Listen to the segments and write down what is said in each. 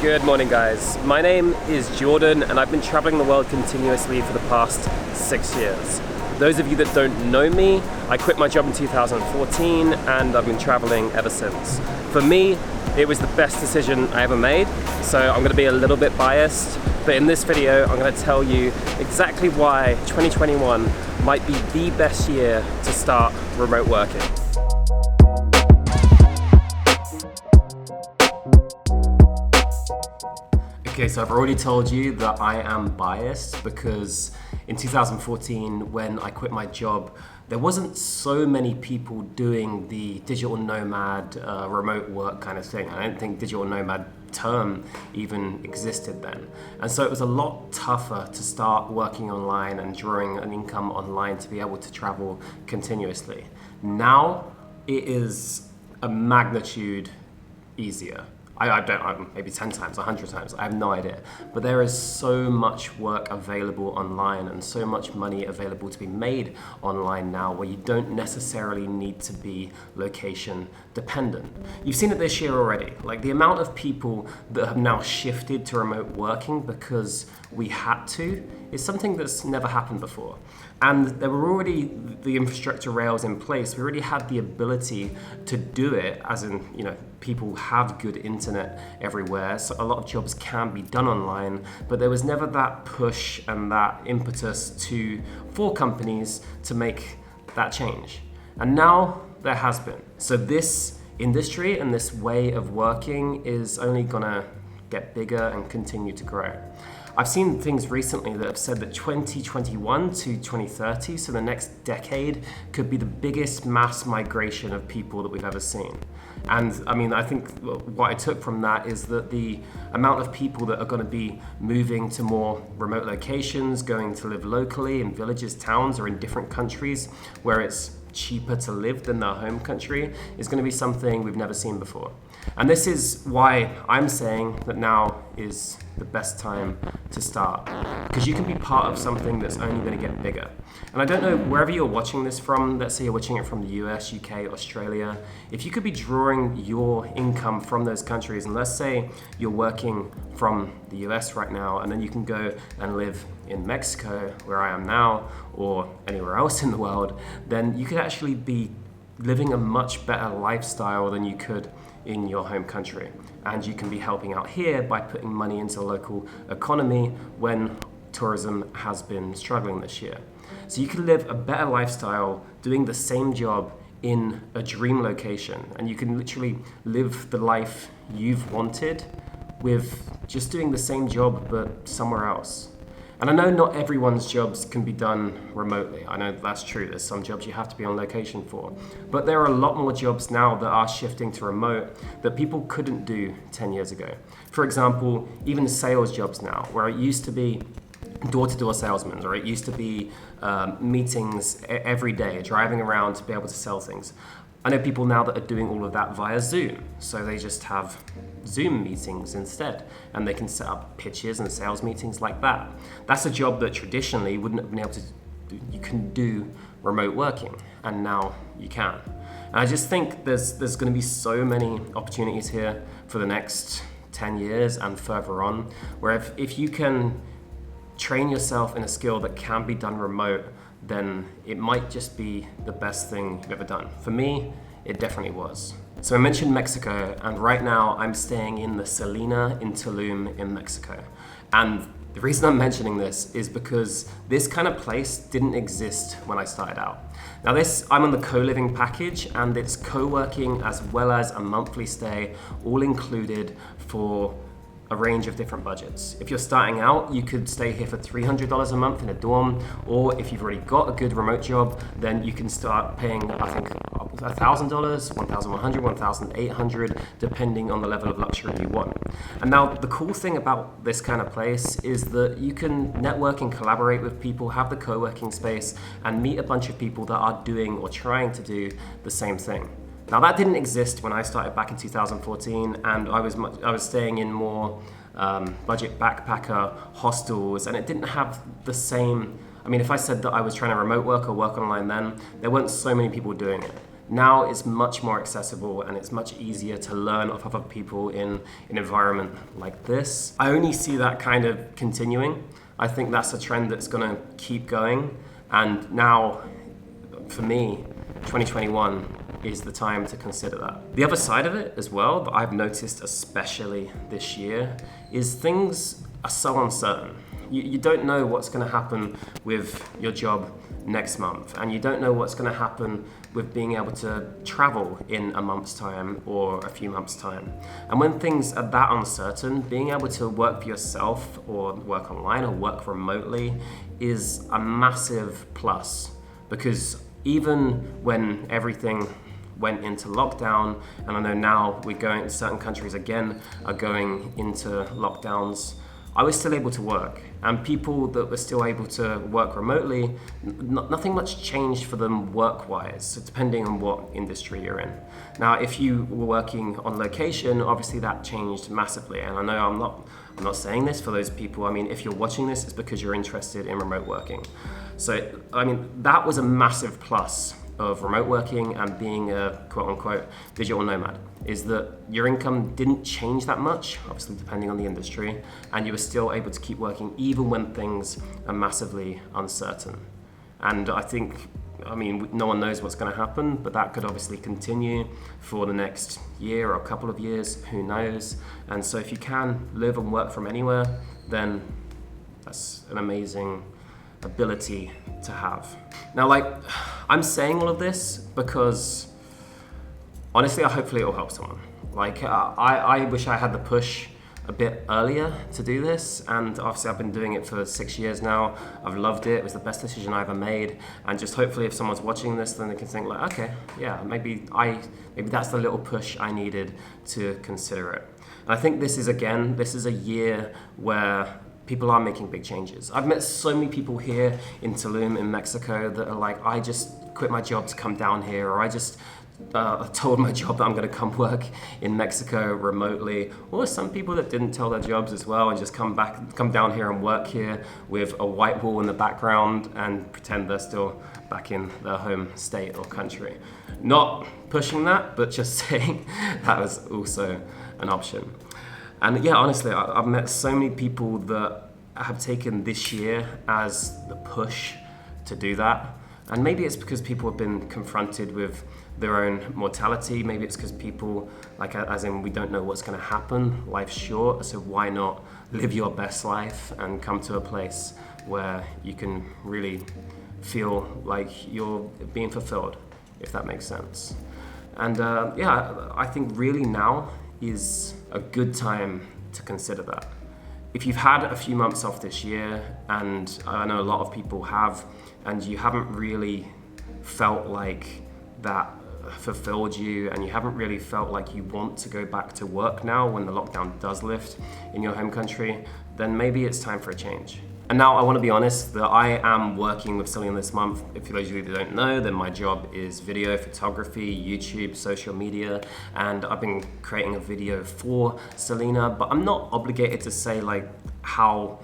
Good morning, guys. My name is Jordan and I've been traveling the world continuously for the past 6 years. Those of you that don't know me, I quit my job in 2014 and I've been traveling ever since. For me, it was the best decision I ever made, so I'm going to be a little bit biased, but in this video I'm going to tell you exactly why 2021 might be the best year to start remote working. Okay, so I've already told you that I am biased because in 2014, when I quit my job, there wasn't so many people doing the digital nomad, remote work kind of thing. I don't think digital nomad term even existed then. And so it was a lot tougher to start working online and drawing an income online to be able to travel continuously. Now it is a magnitude easier. I don't, maybe 10 times, 100 times, I have no idea. But there is so much work available online and so much money available to be made online now where you don't necessarily need to be location dependent. You've seen it this year already. Like the amount of people that have now shifted to remote working because we had to is something that's never happened before. And there were already the infrastructure rails in place. We already had the ability to do it, as in, people have good internet everywhere, so a lot of jobs can be done online, but there was never that push and that impetus for companies to make that change. And now there has been. So this industry and this way of working is only gonna get bigger and continue to grow. I've seen things recently that have said that 2021 to 2030, so the next decade, could be the biggest mass migration of people that we've ever seen. And I think what I took from that is that the amount of people that are going to be moving to more remote locations, going to live locally in villages, towns, or in different countries where it's cheaper to live than their home country is going to be something we've never seen before. And this is why I'm saying that now is the best time to start, because you can be part of something that's only going to get bigger. And I don't know, wherever you're watching this from, let's say you're watching it from the US, UK, Australia, if you could be drawing your income from those countries, and let's say you're working from the US right now, and then you can go and live in Mexico, where I am now, or anywhere else in the world, then you could actually be living a much better lifestyle than you could in your home country. And you can be helping out here by putting money into the local economy when tourism has been struggling this year. So you can live a better lifestyle doing the same job in a dream location, and you can literally live the life you've wanted with just doing the same job but somewhere else. And I know not everyone's jobs can be done remotely. I know that's true. There's some jobs you have to be on location for. But there are a lot more jobs now that are shifting to remote that people couldn't do 10 years ago. For example, even sales jobs now, where it used to be door-to-door salesmen, or it used to be meetings every day, driving around to be able to sell things. I know people now that are doing all of that via Zoom, so they just have Zoom meetings instead, and they can set up pitches and sales meetings like that. That's a job that traditionally wouldn't have been able to do. You can do remote working, and now you can. And I just think there's going to be so many opportunities here for the next 10 years and further on, where if you can train yourself in a skill that can be done remote, then it might just be the best thing you've ever done. For me, it definitely was. So I mentioned Mexico, and right now I'm staying in the Salina in Tulum in Mexico. And the reason I'm mentioning this is because this kind of place didn't exist when I started out. Now I'm on the co-living package, and it's co-working as well as a monthly stay, all included for a range of different budgets. If you're starting out, you could stay here for $300 a month in a dorm, or if you've already got a good remote job, then you can start paying, I think, $1,000, $1,100, $1,800, depending on the level of luxury you want. And now the cool thing about this kind of place is that you can network and collaborate with people, have the co-working space, and meet a bunch of people that are doing or trying to do the same thing. Now that didn't exist when I started back in 2014, and I was staying in more budget backpacker hostels, and it didn't have the same. If I said that I was trying to remote work or work online then, there weren't so many people doing it. Now it's much more accessible and it's much easier to learn off of other people in an environment like this. I only see that kind of continuing. I think that's a trend that's going to keep going. And now, for me, 2021 is the time to consider that. The other side of it as well that I've noticed, especially this year, is things are so uncertain. You don't know what's going to happen with your job next month, and you don't know what's going to happen with being able to travel in a month's time or a few months' time. And when things are that uncertain, being able to work for yourself or work online or work remotely is a massive plus, because even when everything went into lockdown, and I know now certain countries again are going into lockdowns, I was still able to work, and people that were still able to work remotely, nothing much changed for them work-wise, depending on what industry you're in. Now, if you were working on location, obviously that changed massively, and I know I'm not saying this for those people. I mean, if you're watching this, it's because you're interested in remote working. So, I mean, that was a massive plus of remote working and being a quote-unquote digital nomad, is that your income didn't change that much, obviously depending on the industry, and you were still able to keep working even when things are massively uncertain. And I think, no one knows what's going to happen, but that could obviously continue for the next year or a couple of years, who knows. And so if you can live and work from anywhere, then that's an amazing ability to have. Now, I'm saying all of this because honestly, hopefully it will help someone. I wish I had the push a bit earlier to do this, and obviously I've been doing it for 6 years now. I've loved it. It was the best decision I ever made, and just hopefully if someone's watching this, then they can think okay, yeah, maybe that's the little push I needed to consider it. And I think this is a year where people are making big changes. I've met so many people here in Tulum in Mexico that are I just quit my job to come down here, or I just told my job that I'm going to come work in Mexico remotely. Or some people that didn't tell their jobs as well and just come down here and work here with a white wall in the background and pretend they're still back in their home state or country. Not pushing that, but just saying that was also an option. And yeah, honestly, I've met so many people that have taken this year as the push to do that. And maybe it's because people have been confronted with their own mortality. Maybe it's because people, as in we don't know what's going to happen. Life's short, so why not live your best life and come to a place where you can really feel like you're being fulfilled, if that makes sense. And I think really now is a good time to consider that. If you've had a few months off this year, and I know a lot of people have, and you haven't really felt like that fulfilled you, and you haven't really felt like you want to go back to work now when the lockdown does lift in your home country, then maybe it's time for a change. And now I want to be honest that I am working with Selena this month. If for those of you that don't know, then my job is video, photography, YouTube, social media, and I've been creating a video for Selena, but I'm not obligated to say how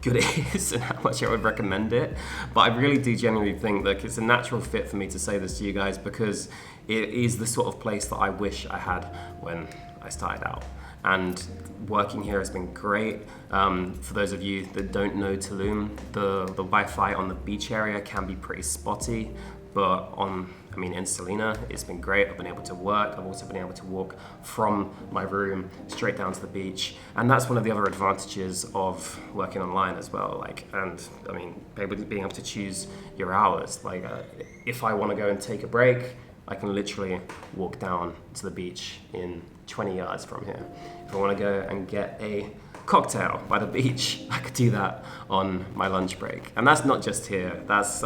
good it is and how much I would recommend it. But I really do genuinely think that it's a natural fit for me to say this to you guys, because it is the sort of place that I wish I had when I started out. And working here has been great. For those of you that don't know Tulum, the Wi-Fi on the beach area can be pretty spotty, but in Selena, it's been great. I've been able to work. I've also been able to walk from my room straight down to the beach. And that's one of the other advantages of working online as well. Being able to choose your hours. If I want to go and take a break, I can literally walk down to the beach in 20 yards from here. If I want to go and get a cocktail by the beach, I could do that on my lunch break. And that's not just here. That's,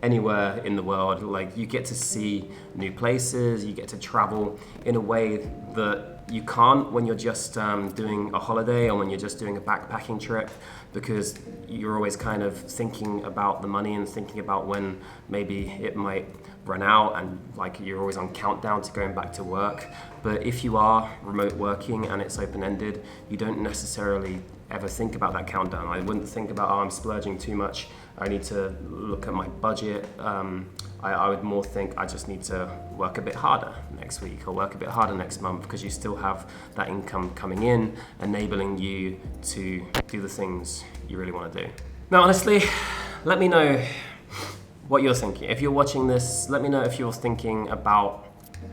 anywhere in the world. You get to see new places, you get to travel in a way that you can't when you're just doing a holiday or when you're just doing a backpacking trip, because you're always kind of thinking about the money and thinking about when maybe it might run out, and you're always on countdown to going back to work. But if you are remote working and it's open-ended, you don't necessarily ever think about that countdown. I wouldn't think about, oh, I'm splurging too much, I need to look at my budget. I would more think I just need to work a bit harder next week or work a bit harder next month, because you still have that income coming in, enabling you to do the things you really want to do. Now, honestly, let me know what you're thinking. If you're watching this, let me know if you're thinking about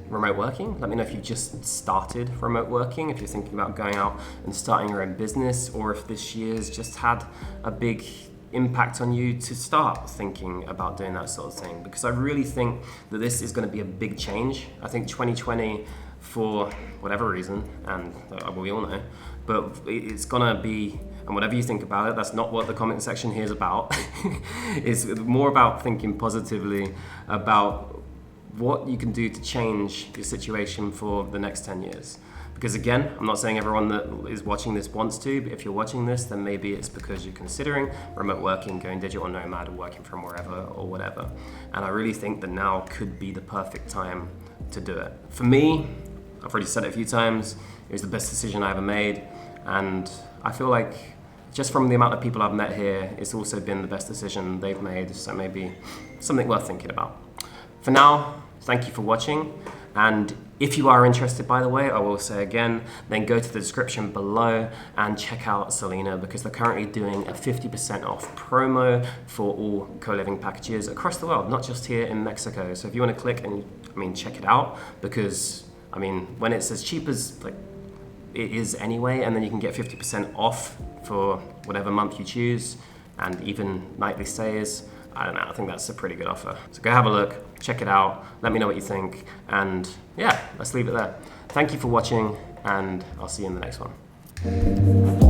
remote working. Let me know if you just started remote working, if you're thinking about going out and starting your own business, or if this year's just had a big impact on you to start thinking about doing that sort of thing. Because I really think that this is going to be a big change. I think 2020, for whatever reason, and we all know, but it's gonna be, and whatever you think about it, that's not what the comment section here is about. It's more about thinking positively about what you can do to change your situation for the next 10 years. Because again, I'm not saying everyone that is watching this wants to, but if you're watching this, then maybe it's because you're considering remote working, going digital nomad, or working from wherever or whatever. And I really think that now could be the perfect time to do it. For me, I've already said it a few times, it was the best decision I ever made. And I feel like just from the amount of people I've met here, it's also been the best decision they've made. So maybe something worth thinking about. For now, thank you for watching. And if you are interested, by the way, I will say again, then go to the description below and check out Selena, because they're currently doing a 50% off promo for all co-living packages across the world, not just here in Mexico. So if you want to click and, check it out, because, when it's as cheap as it is anyway, and then you can get 50% off for whatever month you choose, and even nightly stays. I don't know, I think that's a pretty good offer. So go have a look, check it out, let me know what you think, and yeah, let's leave it there. Thank you for watching, and I'll see you in the next one.